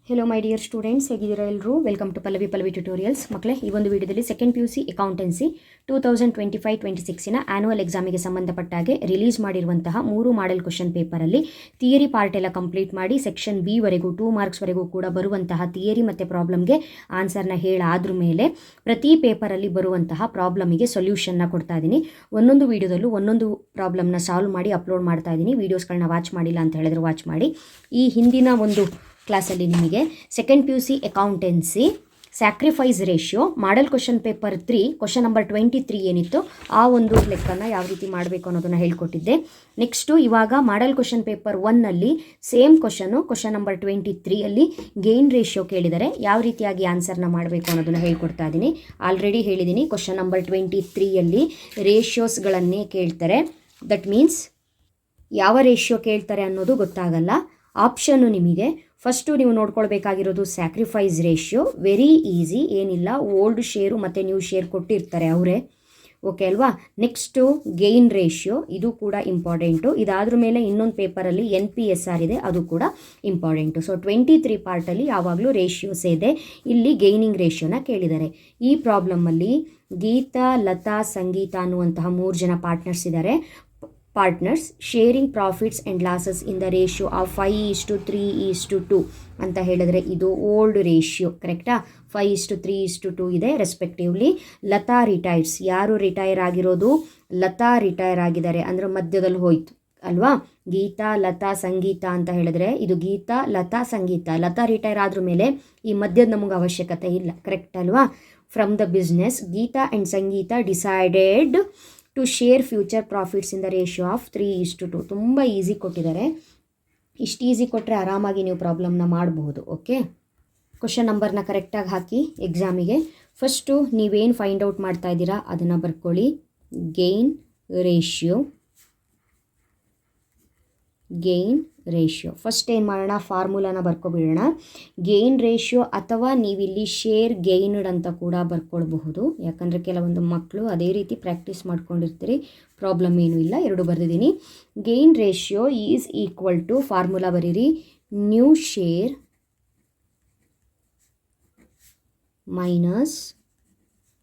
Hello my dear students, ಹೇಗಿದ್ದೀರಾ ಎಲ್ಲರೂ? Welcome to Pallavi tutorials. ಮಕ್ಕಳೇ, ಈ ಒಂದು ವಿಡಿಯೋದಲ್ಲಿ ಸೆಕೆಂಡ್ PUC ಅಕೌಂಟೆನ್ಸಿ 2025-26ನ ಆ್ಯನುವಲ್ ಎಕ್ಸಾಮಿಗೆ ಸಂಬಂಧಪಟ್ಟಾಗೆ ರಿಲೀಸ್ ಮಾಡಿರುವಂತಹ 3 ಮಾಡೆಲ್ ಕ್ವಶನ್ ಪೇಪರಲ್ಲಿ ಥಿಯರಿ ಪಾರ್ಟ್ ಎಲ್ಲ ಕಂಪ್ಲೀಟ್ ಮಾಡಿ ಸೆಕ್ಷನ್ ಬಿ ವರೆಗೂ 2 ಮಾರ್ಕ್ಸ್ವರೆಗೂ ಕೂಡ ಬರುವಂತಹ ಥಿಯರಿ ಮತ್ತು ಪ್ರಾಬ್ಲಮ್ಗೆ ಆನ್ಸರ್ನ ಹೇಳಾದ್ರ ಮೇಲೆ ಪ್ರತಿ ಪೇಪರಲ್ಲಿ ಬರುವಂತಹ ಪ್ರಾಬ್ಲಮಿಗೆ ಸೊಲ್ಯೂಷನ್ನ ಕೊಡ್ತಾ ಇದ್ದೀನಿ. ಒಂದೊಂದು ವಿಡಿಯೋದಲ್ಲೂ ಒಂದೊಂದು ಪ್ರಾಬ್ಲಮ್ನ ಸಾಲ್ವ್ ಮಾಡಿ ಅಪ್ಲೋಡ್ ಮಾಡ್ತಾ ಇದ್ದೀನಿ. ವೀಡಿಯೋಸ್ಗಳನ್ನ ವಾಚ್ ಮಾಡಿಲ್ಲ ಅಂತ ಹೇಳಿದ್ರೆ ವಾಚ್ ಮಾಡಿ. ಈ ಹಿಂದಿನ ಒಂದು ಕ್ಲಾಸಲ್ಲಿ ನಿಮಗೆ second PUC accountancy sacrifice ratio model question paper 3 question number 23 ಏನಿತ್ತು ಆ ಒಂದು ಲೆಕ್ಕನ್ನು ಯಾವ ರೀತಿ ಮಾಡಬೇಕು ಅನ್ನೋದನ್ನು ಹೇಳ್ಕೊಟ್ಟಿದ್ದೆ. ನೆಕ್ಸ್ಟು ಇವಾಗ ಮಾಡೆಲ್ ಕ್ವಶನ್ ಪೇಪರ್ 1ನಲ್ಲಿ ಸೇಮ್ ಕ್ವಶನ್ ನಂಬರ್ 23ಅಲ್ಲಿ ಗೇನ್ ರೇಷಿಯೋ ಕೇಳಿದರೆ ಯಾವ ರೀತಿಯಾಗಿ ಆನ್ಸರ್ನ ಮಾಡಬೇಕು ಅನ್ನೋದನ್ನು ಹೇಳ್ಕೊಡ್ತಾ ಇದ್ದೀನಿ. ಆಲ್ರೆಡಿ ಹೇಳಿದ್ದೀನಿ, ಕ್ವಶನ್ ನಂಬರ್ 23ಯಲ್ಲಿ ರೇಷಿಯೋಸ್ಗಳನ್ನೇ ಕೇಳ್ತಾರೆ. ದಟ್ ಮೀನ್ಸ್ ಯಾವ ರೇಷಿಯೋ ಕೇಳ್ತಾರೆ ಅನ್ನೋದು ಗೊತ್ತಾಗಲ್ಲ. ಆಪ್ಷನ್ನು ನಿಮಗೆ ಫಸ್ಟು ನೀವು ನೋಡ್ಕೊಳ್ಬೇಕಾಗಿರೋದು ಸ್ಯಾಕ್ರಿಫೈಸ್ ರೇಷಿಯೋ. ವೆರಿ ಈಸಿ, ಏನಿಲ್ಲ, ಓಲ್ಡ್ ಶೇರು ಮತ್ತು ನ್ಯೂ ಶೇರ್ ಕೊಟ್ಟಿರ್ತಾರೆ ಅವರೇ, ಓಕೆ ಅಲ್ವಾ. ನೆಕ್ಸ್ಟು ಗೇನ್ ರೇಷಿಯೋ, ಇದು ಕೂಡ ಇಂಪಾರ್ಟೆಂಟು. ಇದಾದ್ರ ಮೇಲೆ ಇನ್ನೊಂದು ಪೇಪರಲ್ಲಿ NPSR ಇದೆ, ಅದು ಕೂಡ ಇಂಪಾರ್ಟೆಂಟು. ಸೊ 23 ಪಾರ್ಟಲ್ಲಿ ಯಾವಾಗಲೂ ರೇಷಿಯೋಸ್ ಇದೆ. ಇಲ್ಲಿ ಗೇನಿಂಗ್ ರೇಷಿಯೋನ ಕೇಳಿದ್ದಾರೆ. ಈ ಪ್ರಾಬ್ಲಮ್ಮಲ್ಲಿ ಗೀತಾ, ಲತಾ, ಸಂಗೀತ ಅನ್ನುವಂತಹ 3 ಜನ ಪಾರ್ಟ್ನರ್ಸ್ ಇದ್ದಾರೆ. Sharing profits and losses in the ratio of 5:3:2 ಅಂತ ಹೇಳಿದ್ರೆ ಇದು ಓಲ್ಡ್ ರೇಷಿಯೋ, ಕರೆಕ್ಟಾ? 5:3:2 ಇದೆ ರೆಸ್ಪೆಕ್ಟಿವ್ಲಿ. ಲತಾ ರಿಟೈರ್ಸ್, ಯಾರು ರಿಟೈರ್ ಆಗಿರೋದು? ಲತಾ ರಿಟೈರ್ ಆಗಿದ್ದಾರೆ, ಅಂದರೆ ಮಧ್ಯದಲ್ಲಿ ಹೋಯ್ತು ಅಲ್ವಾ. ಗೀತಾ, ಲತಾ, ಸಂಗೀತ ಅಂತ ಹೇಳಿದ್ರೆ ಇದು ಗೀತಾ, ಲತಾ, ಸಂಗೀತ. ಲತಾ ರಿಟೈರ್ ಆದ್ರ ಮೇಲೆ ಈ ಮಧ್ಯದ ನಮಗೆ ಅವಶ್ಯಕತೆ ಇಲ್ಲ, ಕರೆಕ್ಟ್ ಅಲ್ವಾ. From the business, Geeta and Sangeeta decided to share future profits in the ratio of 3:2. ತುಂಬ ಈಸಿ ಕೊಟ್ಟಿದ್ದಾರೆ. ಇಷ್ಟು ಈಸಿ ಕೊಟ್ಟರೆ ಆರಾಮಾಗಿ ನೀವು ಪ್ರಾಬ್ಲಮ್ನ ಮಾಡಬಹುದು. ಓಕೆ, ಕ್ವಶನ್ ನಂಬರ್ನ ಕರೆಕ್ಟಾಗಿ ಹಾಕಿ ಎಕ್ಸಾಮಿಗೆ. ಫಸ್ಟು ನೀವೇನು ಫೈಂಡ್ ಔಟ್ ಮಾಡ್ತಾ ಇದ್ದೀರಾ ಅದನ್ನು ಬರ್ಕೊಳ್ಳಿ. ಗೇನ್ ರೇಷಿಯೋ ಫಸ್ಟ್ ಏನು ಮಾಡೋಣ, ಫಾರ್ಮುಲಾನ ಬರ್ಕೊಬಿಡೋಣ. ಗೇನ್ ರೇಷಿಯೋ ಅಥವಾ ನೀವಿಲ್ಲಿ ಶೇರ್ ಗೇನ್ಡ್ ಅಂತ ಕೂಡ ಬರ್ಕೊಳ್ಬಹುದು, ಯಾಕಂದರೆ ಕೆಲವೊಂದು ಮಕ್ಕಳು ಅದೇ ರೀತಿ ಪ್ರಾಕ್ಟೀಸ್ ಮಾಡ್ಕೊಂಡಿರ್ತೀರಿ. ಪ್ರಾಬ್ಲಮ್ ಏನೂ ಇಲ್ಲ, ಎರಡು ಬರೆದಿದ್ದೀನಿ. Gain ratio is equal to, formula ಬರೀರಿ, new share minus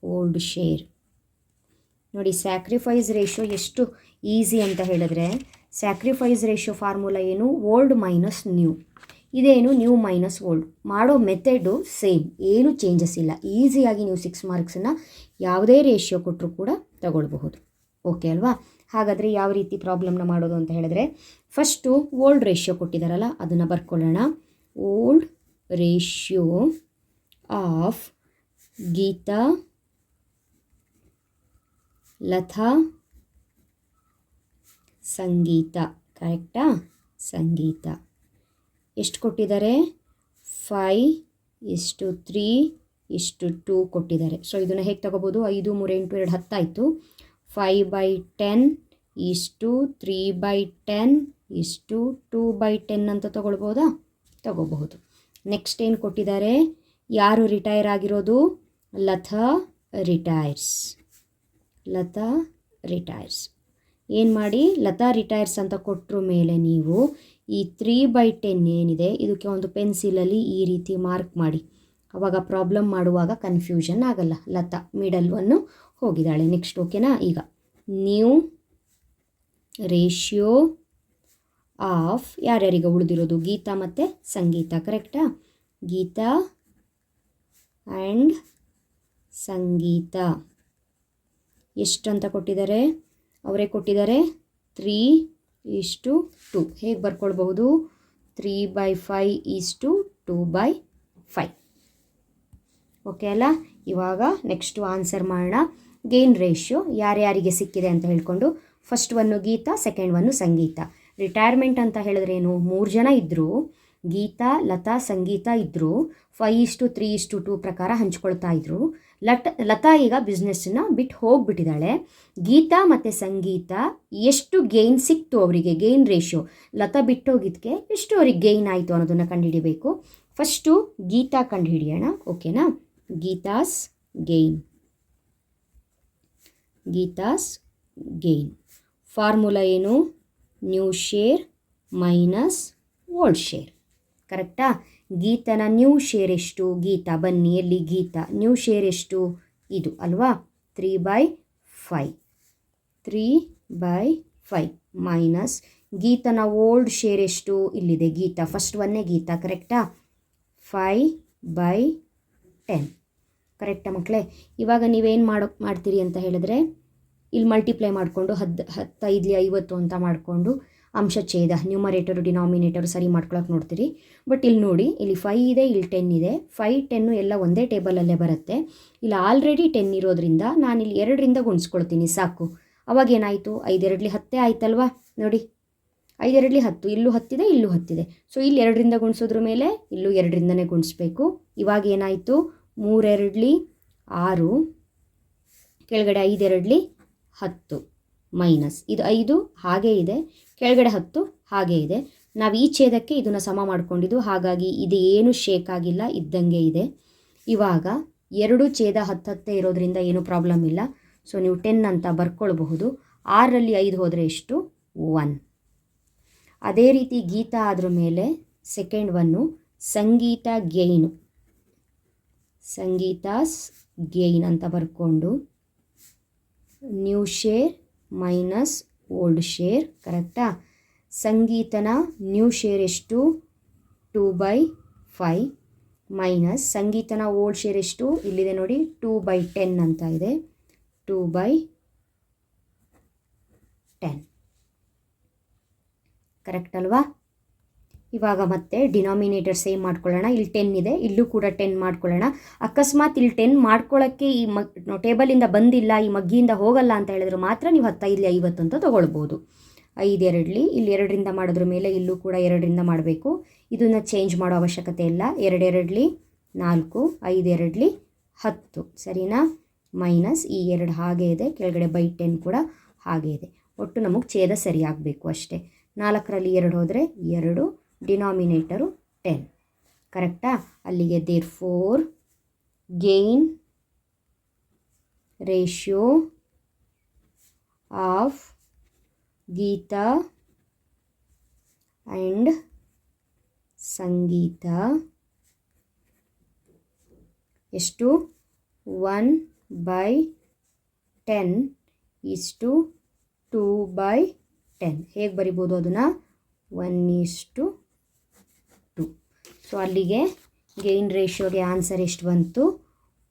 old share. ನೋಡಿ, ಸ್ಯಾಕ್ರಿಫೈಸ್ ರೇಷಿಯೋ ಎಷ್ಟು ಈಸಿ ಅಂತ ಹೇಳಿದ್ರೆ, ಸ್ಯಾಕ್ರಿಫೈಸ್ ರೇಷಿಯೋ ಫಾರ್ಮುಲಾ ಏನು? Old minus new. ಇದೇನು? New minus old. ಮಾಡೋ ಮೆಥಡು ಸೇಮ್, ಏನು ಚೇಂಜಸ್ ಇಲ್ಲ. ಈಸಿಯಾಗಿ ನೀವು 6 ಮಾರ್ಕ್ಸನ್ನು ಯಾವುದೇ ರೇಷಿಯೋ ಕೊಟ್ಟರು ಕೂಡ ತಗೊಳ್ಬಹುದು, ಓಕೆ ಅಲ್ವಾ. ಹಾಗಾದರೆ ಯಾವ ರೀತಿ ಪ್ರಾಬ್ಲಮ್ನ ಮಾಡೋದು ಅಂತ ಹೇಳಿದ್ರೆ, ಫಸ್ಟು ಓಲ್ಡ್ ರೇಷಿಯೋ ಕೊಟ್ಟಿದ್ದಾರಲ್ಲ ಅದನ್ನು ಬರ್ಕೊಳ್ಳೋಣ. Old ratio of Geeta, Lata, Sangeeta, ಕರೆಕ್ಟಾ? ಸಂಗೀತ ಎಷ್ಟು ಕೊಟ್ಟಿದ್ದಾರೆ? 5:3:2 ಕೊಟ್ಟಿದ್ದಾರೆ. ಸೊ ಇದನ್ನು ಹೇಗೆ ತಗೋಬೋದು? 5, 3, 8, 2, 10 ಆಯಿತು. 5/10:3/10:2/10 ಅಂತ ತಗೊಳ್ಬೋದಾ? ತಗೋಬಹುದು. ನೆಕ್ಸ್ಟ್ ಏನು ಕೊಟ್ಟಿದ್ದಾರೆ? ಯಾರು ರಿಟೈರ್ ಆಗಿರೋದು? ಲತಾ ರಿಟೈರ್ಸ್. ಏನು ಮಾಡಿ, ಲತಾ ರಿಟೈರ್ಸ್ ಅಂತ ಕೊಟ್ಟರು ಮೇಲೆ ನೀವು ಈ 3/10 ಏನಿದೆ ಇದಕ್ಕೆ ಒಂದು ಪೆನ್ಸಿಲಲ್ಲಿ ಈ ರೀತಿ ಮಾರ್ಕ್ ಮಾಡಿ. ಆವಾಗ ಪ್ರಾಬ್ಲಮ್ ಮಾಡುವಾಗ ಕನ್ಫ್ಯೂಷನ್ ಆಗಲ್ಲ. ಲತಾ ಮಿಡಲ್ ಒನ್ನು ಹೋಗಿದ್ದಾಳೆ. ನೆಕ್ಸ್ಟ್ ಓಕೆನಾ. ಈಗ ನ್ಯೂ ರೇಷಿಯೋ ಆಫ್ ಯಾರ್ಯಾರಿಗೆ ಉಳಿದಿರೋದು? ಗೀತಾ ಮತ್ತು ಸಂಗೀತ, ಕರೆಕ್ಟಾ? ಗೀತಾ ಆ್ಯಂಡ್ ಸಂಗೀತ ಎಷ್ಟು ಅಂತ ಕೊಟ್ಟಿದ್ದಾರೆ? ಅವರೇ ಕೊಟ್ಟಿದ್ದಾರೆ 3:2. ಹೇಗೆ ಬರ್ಕೊಳ್ಬಹುದು? 3/5:2/5. ಓಕೆ ಅಲ್ಲ. ಇವಾಗ ನೆಕ್ಸ್ಟು ಆನ್ಸರ್ ಮಾಡೋಣ. ಗೇನ್ ರೇಷಿಯೋ ಯಾರ್ಯಾರಿಗೆ ಸಿಕ್ಕಿದೆ ಅಂತ ಹೇಳ್ಕೊಂಡು, first one Geeta, second one Sangeeta. Retirement ಅಂತ ಹೇಳಿದ್ರೇನು? 3 ಜನ ಇದ್ದರು, ಗೀತಾ, ಲತಾ, ಸಂಗೀತ ಇದ್ದರು. 5:3:2 ಪ್ರಕಾರ ಹಂಚ್ಕೊಳ್ತಾ ಇದ್ರು. ಲತಾ ಈಗ ಬಿಸ್ನೆಸ್ಸನ್ನ ಬಿಟ್ಟು ಹೋಗಿಬಿಟ್ಟಿದ್ದಾಳೆ. ಗೀತಾ ಮತ್ತು ಸಂಗೀತ ಎಷ್ಟು ಗೇನ್ ಸಿಕ್ತು ಅವರಿಗೆ? ಗೇನ್ ರೇಷಿಯೋ ಲತಾ ಬಿಟ್ಟು ಹೋಗಿದ್ದಕ್ಕೆ ಎಷ್ಟು ಅವ್ರಿಗೆ ಗೇನ್ ಆಯಿತು ಅನ್ನೋದನ್ನು ಕಂಡುಹಿಡಿಬೇಕು. ಫಸ್ಟು ಗೀತಾ ಕಂಡುಹಿಡಿಯೋಣ, ಓಕೆನಾ. ಗೀತಾಸ್ ಗೇನ್ ಫಾರ್ಮುಲಾ ಏನು? New share minus old share. ಕರೆಕ್ಟಾ? ಗೀತನ ನ್ಯೂ ಶೇರ್ ಎಷ್ಟು? ಗೀತ ಬನ್ನಿ, ಎಲ್ಲಿ ಗೀತ? ನ್ಯೂ ಶೇರ್ ಎಷ್ಟು? ಇದು ಅಲ್ವಾ, 3/5. 3/5 ಮೈನಸ್ ಗೀತನ ಓಲ್ಡ್ ಶೇರ್ ಎಷ್ಟು? ಇಲ್ಲಿದೆ ಗೀತ, ಫಸ್ಟ್ ಒನ್ನೇ ಗೀತ, ಕರೆಕ್ಟಾ? 5/10. ಕರೆಕ್ಟಾ ಮಕ್ಕಳೇ? ಇವಾಗ ನೀವೇನು ಮಾಡ್ತೀರಿ ಅಂತ ಹೇಳಿದ್ರೆ, ಇಲ್ಲಿ ಮಲ್ಟಿಪ್ಲೈ ಮಾಡಿಕೊಂಡು 10 5 50 ಅಂತ ಮಾಡಿಕೊಂಡು ಅಂಶ ಛೇದ ನ್ಯೂಮರೇಟರು ಡಿನಾಮಿನೇಟರು ಸರಿ ಮಾಡ್ಕೊಳಕ್ಕೆ ನೋಡ್ತೀರಿ. ಬಟ್ ಇಲ್ಲಿ ನೋಡಿ, ಇಲ್ಲಿ 5 ಇದೆ, ಇಲ್ಲಿ 10 ಇದೆ. 5 10 ಎಲ್ಲ ಒಂದೇ ಟೇಬಲಲ್ಲೇ ಬರುತ್ತೆ. ಇಲ್ಲಿ ಆಲ್ರೆಡಿ 10 ಇರೋದ್ರಿಂದ ನಾನು ಇಲ್ಲಿ 2ರಿಂದ ಗುಣಿಸ್ಕೊಳ್ತೀನಿ ಸಾಕು. ಅವಾಗ ಏನಾಯಿತು? 5 2 10 ಆಯ್ತಲ್ವಾ? ನೋಡಿ, 5 2 10, ಇಲ್ಲೂ 10 ಇದೆ, ಇಲ್ಲೂ 10 ಇದೆ. ಸೊ ಇಲ್ಲಿ 2ರಿಂದ ಗುಣಿಸೋದ್ರ ಮೇಲೆ ಇಲ್ಲೂ 2ರಿಂದನೇ ಗುಣಿಸ್ಬೇಕು. ಇವಾಗ ಏನಾಯಿತು? 3 2 6, ಕೆಳಗಡೆ 5 2 10 ಮೈನಸ್ ಇದು 5 ಹಾಗೇ ಇದೆ, ಕೆಳಗಡೆ 10 ಹಾಗೇ ಇದೆ. ನಾವು ಈ ಛೇದಕ್ಕೆ ಇದನ್ನು ಸಮ ಮಾಡ್ಕೊಂಡಿದ್ದು, ಹಾಗಾಗಿ ಇದು ಏನು ಶೇಕ್ ಆಗಿಲ್ಲ, ಇದ್ದಂಗೆ ಇದೆ. ಇವಾಗ 2 ಛೇದ 10 10 ಇರೋದ್ರಿಂದ ಏನು ಪ್ರಾಬ್ಲಮ್ ಇಲ್ಲ. ಸೊ ನೀವು 10 ಅಂತ ಬರ್ಕೊಳ್ಬಹುದು. 6ರಲ್ಲಿ 5 ಹೋದರೆ ಎಷ್ಟು? 1. ಅದೇ ರೀತಿ ಗೀತ ಆದ್ರ ಮೇಲೆ ಸೆಕೆಂಡ್ ಒನ್ನು ಸಂಗೀತ ಗೇಯ್ನು, ಸಂಗೀತಾಸ್ ಗೇಯ್ನ್ ಅಂತ ಬರ್ಕೊಂಡು new share minus old share, ಕರೆಕ್ಟಾ? ಸಂಗೀತನ ನ್ಯೂ ಶೇರ್ ಎಷ್ಟು? 2/5 ಮೈನಸ್ ಸಂಗೀತನ ಓಲ್ಡ್ ಶೇರ್ ಎಷ್ಟು? ಇಲ್ಲಿದೆ ನೋಡಿ, 2/10 ಅಂತ ಇದೆ, 2/10. ಕರೆಕ್ಟ್ ಅಲ್ವಾ? ಇವಾಗ ಮತ್ತೆ ಡಿನಾಮಿನೇಟರ್ ಸೇಮ್ ಮಾಡ್ಕೊಳ್ಳೋಣ. ಇಲ್ಲಿ 10 ಇದೆ, ಇಲ್ಲೂ ಕೂಡ 10 ಮಾಡ್ಕೊಳ್ಳೋಣ. ಅಕಸ್ಮಾತ್ ಇಲ್ಲಿ 10 ಮಾಡ್ಕೊಳ್ಳೋಕ್ಕೆ ಈ ಟೇಬಲಿಂದ ಬಂದಿಲ್ಲ, ಈ ಮಗ್ಗಿಯಿಂದ ಹೋಗಲ್ಲ ಅಂತ ಹೇಳಿದ್ರೆ ಮಾತ್ರ ನೀವು 10 5 50 ಅಂತ ತೊಗೊಳ್ಬೋದು. 5 2 ಇಲ್ಲಿ 2ರಿಂದ ಮಾಡೋದ್ರ ಮೇಲೆ ಇಲ್ಲೂ ಕೂಡ 2ರಿಂದ ಮಾಡಬೇಕು. ಇದನ್ನು ಚೇಂಜ್ ಮಾಡೋ ಅವಶ್ಯಕತೆ ಇಲ್ಲ. 2 2 4, 5 2 10, ಸರಿನಾ? ಮೈನಸ್ ಈ 2 ಹಾಗೇ ಇದೆ, ಕೆಳಗಡೆ /10 ಕೂಡ ಹಾಗೇ ಇದೆ. ಒಟ್ಟು ನಮಗೆ ಛೇದ ಸರಿಯಾಗಬೇಕು ಅಷ್ಟೇ. 4ರಲ್ಲಿ 2 ಹೋದರೆ 2, ಡಿನಾಮಿನೇಟರು 10, ಕರೆಕ್ಟಾ? ಅಲ್ಲಿಗೆ therefore gain ratio of Geeta and Sangeeta ಎಷ್ಟು? 1/10 ಇಷ್ಟು 2/10. ಹೇಗೆ ಬರಿಬೋದು ಅದನ್ನು? 1:2. ಸೊ ಅಲ್ಲಿಗೆ ಗೇನ್ ರೇಷಿಯೋಗೆ ಆನ್ಸರ್ ಎಷ್ಟು ಬಂತು?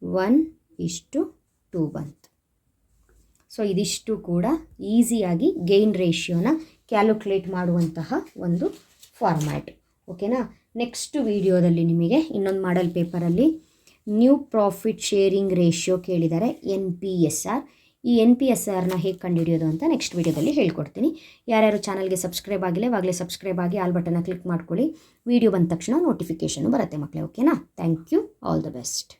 1:2 ಬಂತು. ಸೊ ಇದಿಷ್ಟು ಕೂಡ ಈಸಿಯಾಗಿ ಗೇನ್ ರೇಷಿಯೋನ ಕ್ಯಾಲ್ಕುಲೇಟ್ ಮಾಡುವಂತಹ ಒಂದು ಫಾರ್ಮ್ಯಾಟ್. ಓಕೆನಾ? ನೆಕ್ಸ್ಟ್ ವಿಡಿಯೋದಲ್ಲಿ ನಿಮಗೆ ಇನ್ನೊಂದು ಮಾಡಲ್ ಪೇಪರಲ್ಲಿ ನ್ಯೂ ಪ್ರಾಫಿಟ್ ಶೇರಿಂಗ್ ರೇಷಿಯೋ ಕೇಳಿದ್ದಾರೆ, NPSR. ಈ NPSRನ ಹೇಗೆ ಕಂಡುಹಿಡಿಯೋದು ಅಂತ ನೆಕ್ಸ್ಟ್ ವಿಡಿಯೋದಲ್ಲಿ ಹೇಳ್ಕೊಡ್ತೀನಿ. ಯಾರ್ಯಾರು ಚಾನಲ್ಗೆ ಸಬ್ಸ್ಕ್ರೈಬ್ ಆಗಿಲ್ಲ ಇವಾಗಲೇ ಸಬ್ಸ್ಕ್ರೈಬ್ ಆಗಿ ಆಲ್ ಬಟನ್ನ ಕ್ಲಿಕ್ ಮಾಡ್ಕೊಳ್ಳಿ. ವಿಡಿಯೋ ಬಂದ ತಕ್ಷಣ ನೋಟಿಫಿಕೇಷನು ಬರುತ್ತೆ ಮಕ್ಕಳೇ. ಓಕೆನಾ? Thank you. All the best.